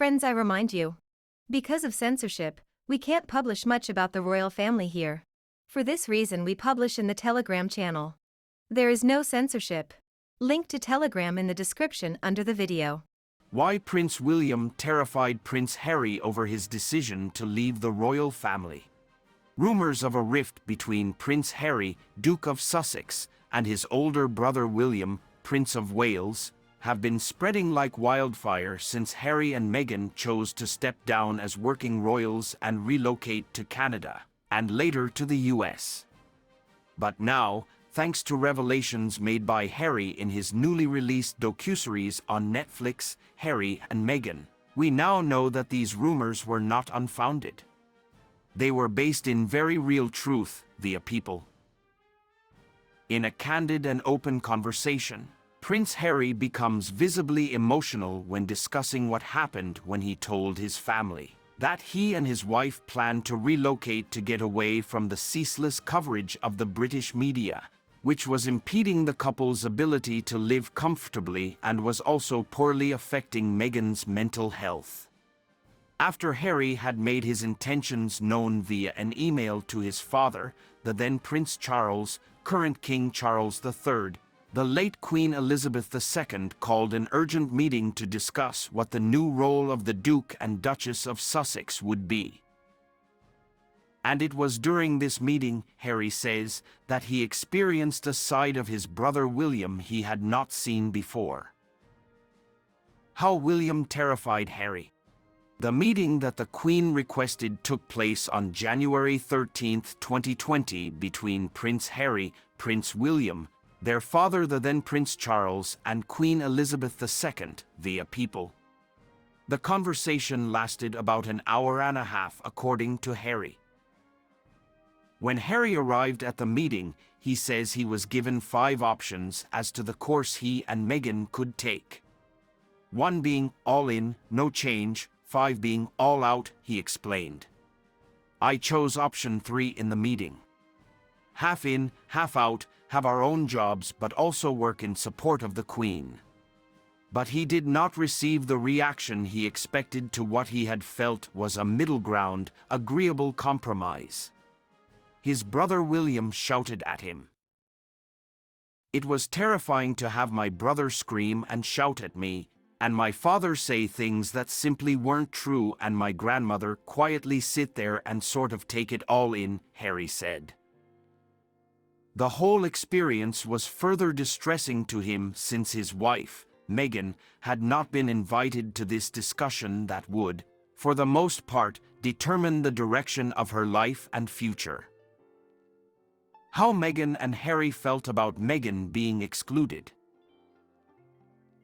Friends, I remind you. Because of censorship, we can't publish much about the royal family here. For this reason we publish in the Telegram channel. There is no censorship. Link to Telegram in the description under the video. Why Prince William terrified Prince Harry over his decision to leave the royal family. Rumors of a rift between Prince Harry, Duke of Sussex, and his older brother William, Prince of Wales, have been spreading like wildfire since Harry and Meghan chose to step down as working royals and relocate to Canada, and later to the US. But now, thanks to revelations made by Harry in his newly released docuseries on Netflix, Harry and Meghan, we now know that these rumors were not unfounded. They were based in very real truth via people. In a candid and open conversation, Prince Harry becomes visibly emotional when discussing what happened when he told his family that he and his wife planned to relocate to get away from the ceaseless coverage of the British media, which was impeding the couple's ability to live comfortably and was also poorly affecting Meghan's mental health. After Harry had made his intentions known via an email to his father, the then Prince Charles, current King Charles III, the late Queen Elizabeth II called an urgent meeting to discuss what the new role of the Duke and Duchess of Sussex would be. And it was during this meeting, Harry says, that he experienced a side of his brother William he had not seen before. How William terrified Harry. The meeting that the Queen requested took place on January 13, 2020 between Prince Harry, Prince William, their father the then Prince Charles, and Queen Elizabeth II via people. The conversation lasted about an hour and a half according to Harry. When Harry arrived at the meeting, he says he was given 5 options as to the course he and Meghan could take. 1 being all in, no change, 5 being all out, he explained. I chose option 3 in the meeting. Half in, half out, have our own jobs but also work in support of the Queen. But he did not receive the reaction he expected to what he had felt was a middle ground, agreeable compromise. His brother William shouted at him. It was terrifying to have my brother scream and shout at me, and my father say things that simply weren't true, and my grandmother quietly sit there and sort of take it all in, Harry said. The whole experience was further distressing to him since his wife, Meghan, had not been invited to this discussion that would, for the most part, determine the direction of her life and future. How Meghan and Harry felt about Meghan being excluded.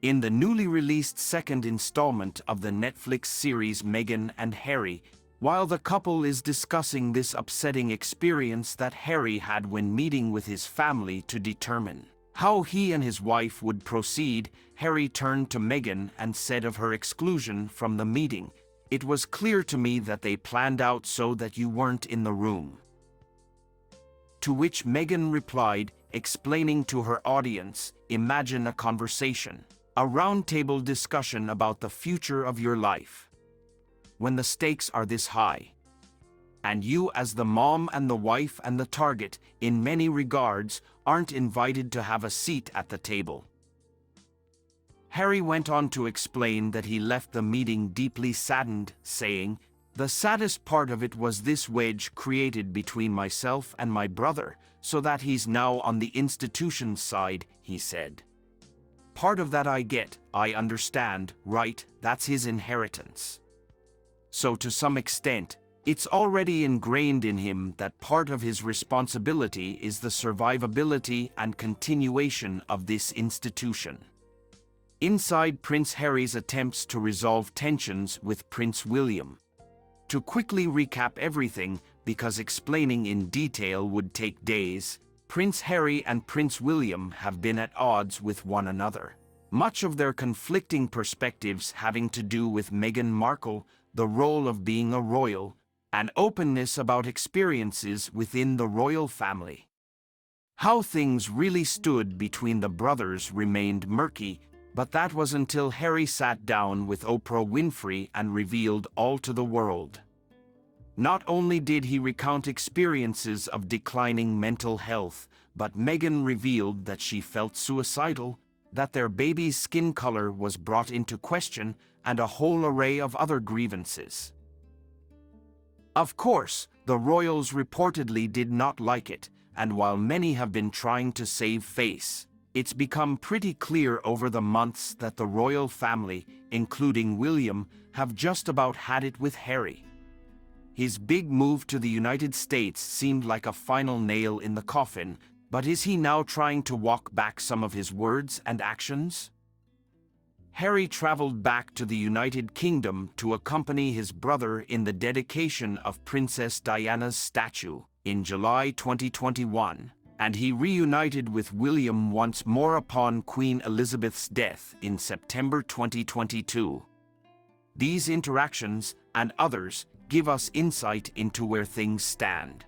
In the newly released second installment of the Netflix series Meghan and Harry, while the couple is discussing this upsetting experience that Harry had when meeting with his family to determine how he and his wife would proceed, Harry turned to Meghan and said of her exclusion from the meeting, "It was clear to me that they planned out so that you weren't in the room." To which Meghan replied, explaining to her audience, imagine a conversation, a roundtable discussion about the future of your life. When the stakes are this high, and you as the mom and the wife and the target, in many regards, aren't invited to have a seat at the table. Harry went on to explain that he left the meeting deeply saddened, saying, "The saddest part of it was this wedge created between myself and my brother, so that he's now on the institution's side," he said. "Part of that I get, I understand, right, that's his inheritance. So to some extent, it's already ingrained in him that part of his responsibility is the survivability and continuation of this institution." Inside Prince Harry's attempts to resolve tensions with Prince William. To quickly recap everything, because explaining in detail would take days, Prince Harry and Prince William have been at odds with one another. Much of their conflicting perspectives having to do with Meghan Markle, the role of being a royal, and openness about experiences within the royal family. How things really stood between the brothers remained murky, But that was until Harry sat down with Oprah Winfrey and revealed all to the world. Not only did he recount experiences of declining mental health, but Meghan revealed that she felt suicidal, that their baby's skin color was brought into question, and a whole array of other grievances. Of course, the royals reportedly did not like it, and while many have been trying to save face, it's become pretty clear over the months that the royal family, including William, have just about had it with Harry. His big move to the United States seemed like a final nail in the coffin, but is he now trying to walk back some of his words and actions? Harry traveled back to the United Kingdom to accompany his brother in the dedication of Princess Diana's statue in July 2021, and he reunited with William once more upon Queen Elizabeth's death in September 2022. These interactions, and others, give us insight into where things stand.